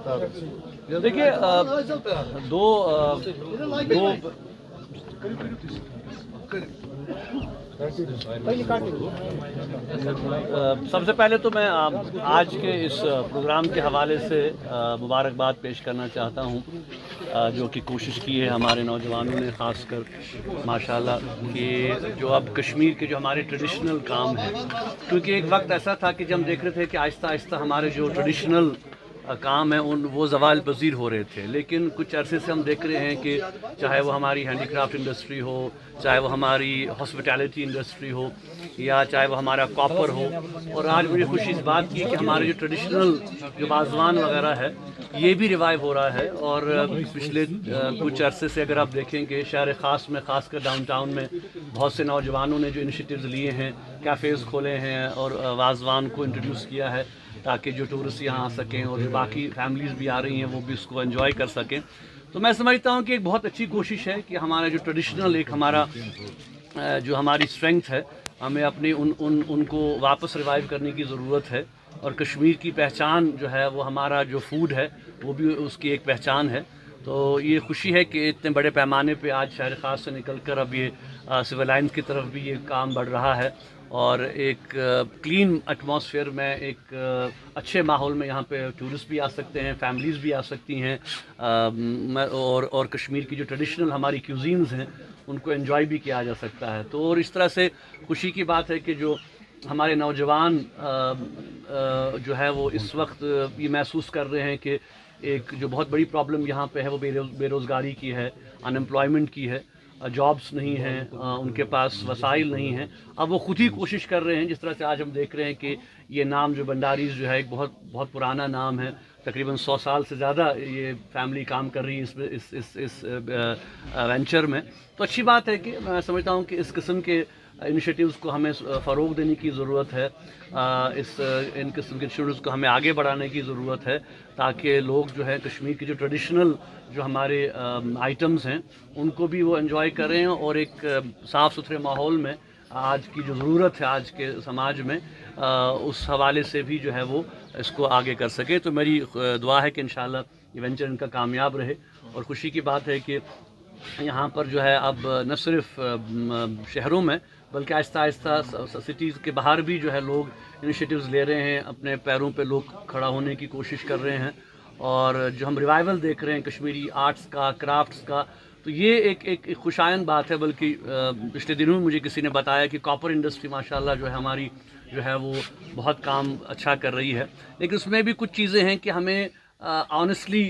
देखिए दो सबसे पहले तो मैं आज के इस प्रोग्राम के हवाले से मुबारकबाद पेश करना चाहता हूं, जो कि कोशिश की है हमारे नौजवानों ने, ख़ासकर माशाल्लाह कि जो अब कश्मीर के जो हमारे ट्रेडिशनल काम हैं, क्योंकि एक वक्त ऐसा था कि जब हम देख रहे थे कि आहिस्ता आहिस्ता हमारे जो ट्रेडिशनल काम है वो ज़वाल पज़ीर हो रहे थे, लेकिन कुछ अरसे से हम देख रहे हैं कि चाहे वो हमारी हैंडीक्राफ्ट इंडस्ट्री हो, चाहे वो हमारी हॉस्पिटैलिटी इंडस्ट्री हो, या चाहे वो हमारा कॉपर हो, और आज मुझे खुशी इस बात की कि हमारे जो ट्रेडिशनल जो बाज़वान वगैरह है ये भी रिवाइव हो रहा है। और पिछले कुछ अरसे से अगर आप देखेंगे शहर ख़ास में, ख़ासकर डाउन टाउन में बहुत से नौजवानों ने जो इनिशिएटिव्स लिए हैं, कैफ़ेज़ खोले हैं और वाज़वान को इंट्रोड्यूस किया है ताकि जो टूरिस्ट यहाँ आ सकें और जो बाकी फैमिलीज़ भी आ रही हैं वो भी उसको एंजॉय कर सकें। तो मैं समझता हूँ कि एक बहुत अच्छी कोशिश है कि हमारा जो ट्रेडिशनल एक हमारा जो हमारी स्ट्रेंथ है, हमें अपनी उनको वापस रिवाइव करने की ज़रूरत है। और कश्मीर की पहचान जो है वो हमारा जो फूड है वो भी उसकी एक पहचान है। तो ये खुशी है कि इतने बड़े पैमाने पे आज शहर ख़ास से निकल कर अब ये सिविल लाइन्स की तरफ भी ये काम बढ़ रहा है, और एक क्लीन एटमॉस्फेयर में, एक अच्छे माहौल में यहाँ पे टूरिस्ट भी आ सकते हैं, फैमिलीज़ भी आ सकती हैं, और कश्मीर की जो ट्रेडिशनल हमारी क्यूजीन्स हैं उनको एंजॉय भी किया जा सकता है। तो और इस तरह से खुशी की बात है कि जो हमारे नौजवान जो है वो इस वक्त ये महसूस कर रहे हैं कि एक जो बहुत बड़ी प्रॉब्लम यहाँ पे है वो बेरोज़गारी की है, अनएम्प्लॉयमेंट की है, जॉब्स नहीं हैं, उनके पास वसाइल नहीं हैं। अब वो खुद ही कोशिश कर रहे हैं, जिस तरह से आज हम देख रहे हैं कि ये नाम जो भंडारीज़ जो है एक बहुत बहुत पुराना नाम है, तकरीबन 100 साल से ज़्यादा ये फैमिली काम कर रही है इस वेंचर में। तो अच्छी बात है कि मैं समझता हूँ कि इस किस्म के इनिशिएटिव्स को हमें फ़रोग़ देने की ज़रूरत है, इन किस्म के इनिशिएटिव्स को हमें आगे बढ़ाने की ज़रूरत है, ताकि लोग जो है कश्मीर के जो ट्रेडिशनल जो हमारे आइटम्स हैं उनको भी वो एंजॉय करें, और एक साफ़ सुथरे माहौल में आज की जो ज़रूरत है आज के समाज में, उस हवाले से भी जो है वो इसको आगे कर सके। तो मेरी दुआ है कि इंशाअल्लाह ये वेंचर इनका कामयाब रहे। और खुशी की बात है कि यहाँ पर जो है अब न सिर्फ शहरों में बल्कि आहिस्ता आहिस्ता सिटीज़ के बाहर भी जो है लोग इनिशिएटिव्स ले रहे हैं, अपने पैरों पे लोग खड़ा होने की कोशिश कर रहे हैं। और जो हम रिवाइवल देख रहे हैं कश्मीरी आर्ट्स का, क्राफ्ट्स का, तो ये एक खुशायन बात है। बल्कि पिछले दिनों में मुझे किसी ने बताया कि कॉपर इंडस्ट्री माशाल्लाह जो है हमारी जो है वो बहुत काम अच्छा कर रही है, लेकिन उसमें भी कुछ चीज़ें हैं कि हमें ऑनेस्टली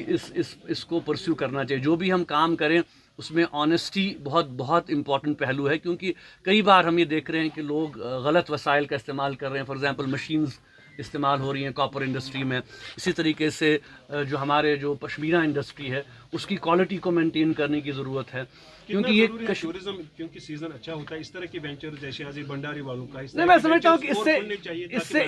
इसको परस्यू करना चाहिए। जो भी हम काम करें उसमें ऑनेस्टी बहुत बहुत इम्पॉर्टेंट पहलू है, क्योंकि कई बार हम ये देख रहे हैं कि लोग गलत वसाइल का इस्तेमाल कर रहे हैं। फॉर एग्ज़ाम्पल मशीन्स इस्तेमाल हो रही हैं कॉपर इंडस्ट्री में। इसी तरीके से जो हमारे जो पश्मीना इंडस्ट्री है उसकी क्वालिटी को मेंटेन करने की ज़रूरत है, क्योंकि ये टूरिज्म क्योंकि सीजन अच्छा होता है, इस तरह की वेंचर जैसे आज भंडारी वालों का नहीं, मैं समझता हूँ कि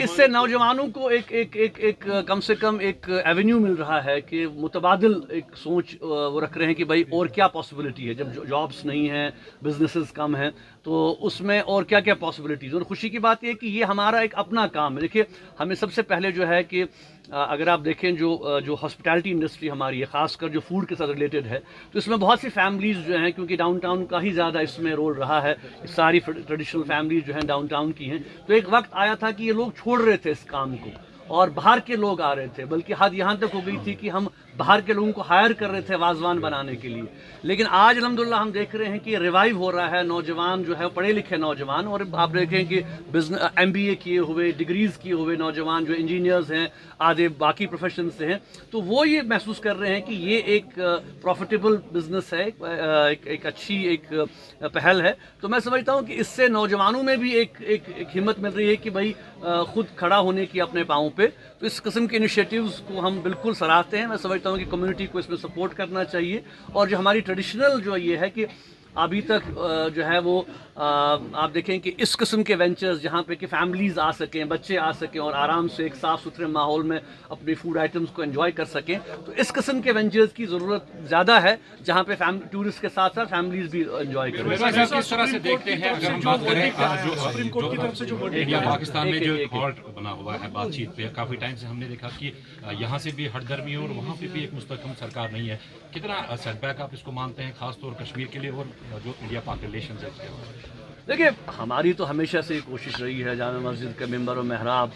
इससे नौजवानों को एक कम से कम एक एवेन्यू मिल रहा है कि मुतबादिल एक सोच वो रख रहे हैं कि भाई और क्या पॉसिबिलिटी है, जब जॉब्स नहीं हैं, बिजनेसेस कम हैं, तो उसमें और क्या क्या पॉसिबिलिटीज़। और खुशी की बात यह कि ये हमारा एक अपना काम है। देखिए हमें सबसे पहले जो है कि अगर आप देखें जो हॉस्पिटैलिटी इंडस्ट्री हमारी है, ख़ासकर जो फूड के साथ रिलेटेड है, तो इसमें बहुत सी फैमिलीज़ जो हैं, क्योंकि डाउन टाउन का ही ज़्यादा इसमें रोल रहा है, सारी ट्रेडिशनल फैमिलीज़ जो हैं डाउन टाउन की हैं। तो एक वक्त आया था कि ये लोग छोड़ रहे थे इस काम को और बाहर के लोग आ रहे थे, बल्कि हद यहाँ तक हो गई थी कि हम बाहर के लोगों को हायर कर रहे थे वाजवान बनाने के लिए। लेकिन आज अल्हम्दुलिल्लाह हम देख रहे हैं कि रिवाइव हो रहा है, नौजवान जो है पढ़े लिखे नौजवान, और आप देखें कि बिजनेस MBA किए हुए, डिग्रीज़ किए हुए नौजवान जो इंजीनियर्स हैं, आधे बाकी प्रोफेशन से हैं, तो वो ये महसूस कर रहे हैं कि ये एक प्रॉफिटेबल बिजनेस है, एक अच्छी एक पहल है। तो मैं समझता हूँ कि इससे नौजवानों में भी एक हिम्मत मिल रही है कि भाई खुद खड़ा होने की अपने पाँव पे। तो इस किस्म के इनिशिएटिव्स को हम बिल्कुल सराहते हैं। मैं समझता हूँ कि कम्युनिटी को इसमें सपोर्ट करना चाहिए, और जो हमारी ट्रेडिशनल जो ये है कि ابھی تک جو ہے وہ آپ دیکھیں کہ اس قسم کے وینچرز جہاں پہ کہ فیملیز آ سکیں، بچے آ سکیں اور آرام سے ایک صاف ستھرے ماحول میں اپنی فوڈ آئٹمس کو انجوائے کر سکیں، تو اس قسم کے وینچرز کی ضرورت زیادہ ہے جہاں پہ ٹورسٹ کے ساتھ ساتھ فیملیز بھی انجوائے کریں۔ کس طرح سے دیکھتے ہیں اگر ہم بات کریں جو انڈیا پاکستان میں جو ایک ہالٹ بنا ہوا ہے بات چیت پہ، کافی ٹائم سے ہم نے دیکھا کہ یہاں سے بھی ہٹ درمی اور وہاں پہ بھی ایک مستحکم سرکار نہیں ہے، کتنا سیٹ بیک آپ اس کو مانتے ہیں خاص طور کشمیر کے لیے اور جو انڈیا پاک ریلیشنز ہے؟ دیکھیے ہماری تو ہمیشہ سے کوشش رہی ہے، جامع مسجد کا ممبر و محراب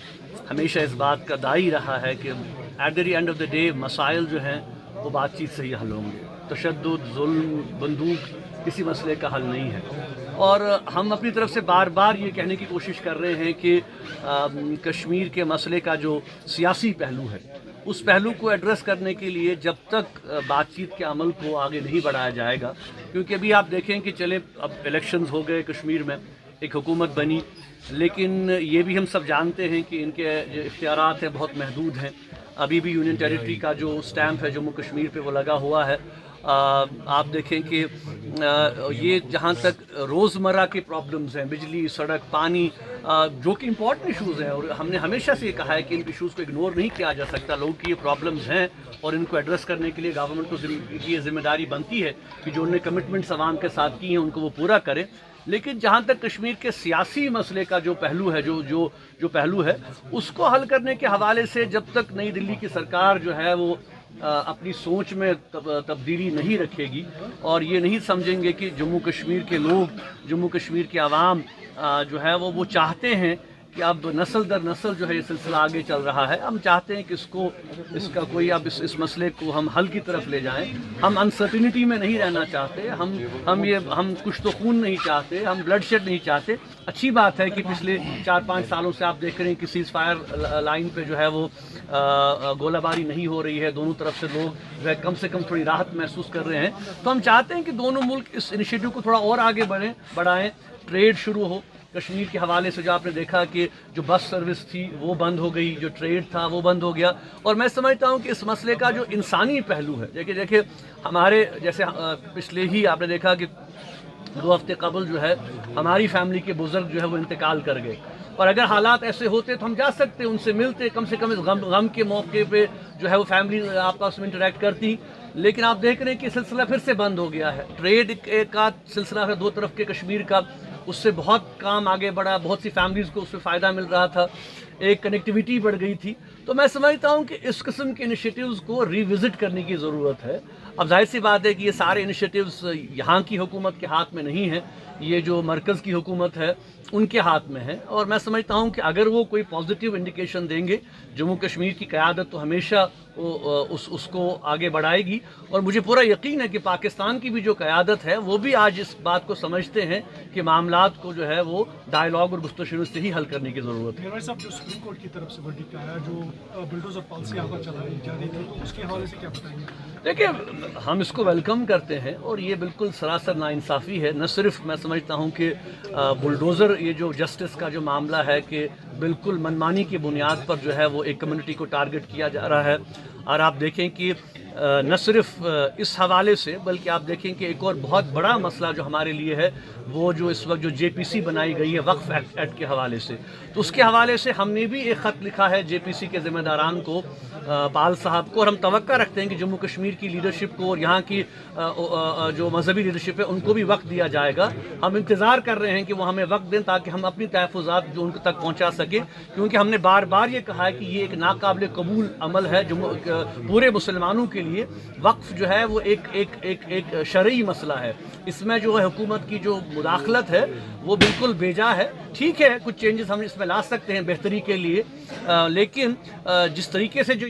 ہمیشہ اس بات کا داعی رہا ہے کہ at the end of the day مسائل جو ہیں وہ بات چیت سے ہی حل ہوں گے، تشدد، ظلم، بندوق کسی مسئلے کا حل نہیں ہے۔ اور ہم اپنی طرف سے بار بار یہ کہنے کی کوشش کر رہے ہیں کہ کشمیر کے مسئلے کا جو سیاسی پہلو ہے اس پہلو کو ایڈریس کرنے کے لیے جب تک بات چیت کے عمل کو آگے نہیں بڑھایا جائے گا، کیونکہ ابھی آپ دیکھیں کہ چلے اب الیکشنز ہو گئے کشمیر میں، ایک حکومت بنی، لیکن یہ بھی ہم سب جانتے ہیں کہ ان کے جو اختیارات ہیں بہت محدود ہیں۔ ابھی بھی یونین ٹیریٹری کا جو سٹیمپ ہے جموں کشمیر پہ وہ لگا ہوا ہے۔ آپ دیکھیں کہ یہ جہاں تک روزمرہ کے پرابلمز ہیں، بجلی، سڑک، پانی، جو کہ امپورٹنٹ ایشوز ہیں، اور ہم نے ہمیشہ سے یہ کہا ہے کہ ان ایشوز کو اگنور نہیں کیا جا سکتا، لوگوں کی یہ پرابلمز ہیں اور ان کو ایڈریس کرنے کے لیے گورنمنٹ کو یہ ذمہ داری بنتی ہے کہ جو انہوں نے کمٹمنٹس عوام کے ساتھ کی ہیں ان کو وہ پورا کریں۔ لیکن جہاں تک کشمیر کے سیاسی مسئلے کا جو پہلو ہے جو پہلو ہے اس کو حل کرنے کے حوالے سے جب تک نئی دلی کی سرکار جو ہے وہ اپنی سوچ میں تبدیلی نہیں رکھے گی اور یہ نہیں سمجھیں گے کہ جموں کشمیر کے لوگ، جموں کشمیر کے عوام جو ہے وہ چاہتے ہیں کہ اب نسل در نسل جو ہے یہ سلسلہ آگے چل رہا ہے، ہم چاہتے ہیں کہ اس کا کوئی اب اس مسئلے کو ہم حل کی طرف لے جائیں۔ ہم انسرٹینٹی میں نہیں رہنا چاہتے، ہم کچھ تو خون نہیں چاہتے، ہم بلڈ شیڈ نہیں چاہتے۔ اچھی بات ہے کہ پچھلے 4-5 سالوں سے آپ دیکھ رہے ہیں کہ سیز فائر لائن پہ جو ہے وہ گولہ باری نہیں ہو رہی ہے، دونوں طرف سے لوگ جو ہے کم سے کم تھوڑی راحت محسوس کر رہے ہیں۔ تو ہم چاہتے ہیں کہ دونوں ملک اس انیشیٹو کو تھوڑا اور آگے بڑھائیں، ٹریڈ شروع ہو۔ کشمیر کے حوالے سے جو آپ نے دیکھا کہ جو بس سروس تھی وہ بند ہو گئی، جو ٹریڈ تھا وہ بند ہو گیا، اور میں سمجھتا ہوں کہ اس مسئلے کا جو انسانی پہلو ہے، دیکھیں ہمارے جیسے پچھلے ہی آپ نے دیکھا کہ 2 ہفتے قبل جو ہے ہماری فیملی کے بزرگ جو ہے وہ انتقال کر گئے، اور اگر حالات ایسے ہوتے تو ہم جا سکتے، ان سے ملتے، کم سے کم اس غم کے موقع پہ جو ہے وہ فیملی آپس میں انٹریکٹ کرتی۔ لیکن آپ دیکھ رہے ہیں کہ سلسلہ پھر سے بند ہو گیا ہے۔ ٹریڈ ایک آدھ سلسلہ ہے 2 طرف کے کشمیر کا، اس سے بہت کام آگے بڑھا، بہت سی فیملیز کو اس سے فائدہ مل رہا تھا، ایک کنیکٹیویٹی بڑھ گئی تھی۔ تو میں سمجھتا ہوں کہ اس قسم کے انیشیٹیوز کو ری وزٹ کرنے کی ضرورت ہے۔ اب ظاہر سی بات ہے کہ یہ سارے انیشیٹیوز یہاں کی حکومت کے ہاتھ میں نہیں ہیں، یہ جو مرکز کی حکومت ہے ان کے ہاتھ میں ہے، اور میں سمجھتا ہوں کہ اگر وہ کوئی پازیٹیو انڈیکیشن دیں گے، جموں کشمیر کی قیادت تو ہمیشہ اس کو آگے بڑھائے گی، اور مجھے پورا یقین ہے کہ پاکستان کی بھی جو قیادت ہے وہ بھی آج اس بات کو سمجھتے ہیں کہ معاملات کو جو ہے وہ ڈائیلاگ اور گفتگو شروع سے ہی حل کرنے کی ضرورت ہے۔ صاحب جو سپریم کورٹ کی طرف سے ورڈکٹ آیا جو بلڈوزر پالیسی یہاں پر چلائی جا رہی تھی، تو اس کے حوالے سے کیا بتائیں گے؟ دیکھیں ہم اس کو ویلکم کرتے ہیں، اور یہ بالکل سراسر ناانصافی ہے۔ نہ صرف میں سمجھتا ہوں کہ بلڈوزر یہ جو جسٹس کا جو معاملہ ہے کہ بالکل منمانی کی بنیاد پر جو ہے وہ ایک کمیونٹی کو ٹارگٹ کیا جا رہا ہے، اور آپ دیکھیں کہ نہ صرف اس حوالے سے بلکہ آپ دیکھیں کہ ایک اور بہت بڑا مسئلہ جو ہمارے لیے ہے وہ جو اس وقت جو JPC بنائی گئی ہے وقف ایکٹ کے حوالے سے، تو اس کے حوالے سے ہم نے بھی ایک خط لکھا ہے JPC کے ذمہ داران کو، پال صاحب کو، اور ہم توقع رکھتے ہیں کہ جموں کشمیر کی لیڈرشپ کو اور یہاں کی جو مذہبی لیڈرشپ ہے ان کو بھی وقت دیا جائے گا۔ ہم انتظار کر رہے ہیں کہ وہ ہمیں وقت دیں تاکہ ہم اپنی تحفظات جو ان تک پہنچا سکیں، کیونکہ ہم نے بار بار یہ کہا ہے کہ یہ ایک ناقابل قبول عمل ہے پورے مسلمانوں کے لیے۔ وقف جو ہے وہ ایک شرعی مسئلہ ہے، اس میں جو ہے حکومت کی جو مداخلت ہے وہ بالکل بیجا ہے۔ ٹھیک ہے کچھ چینجز ہم اس میں لا سکتے ہیں بہتری کے لیے، لیکن جس طریقے سے جو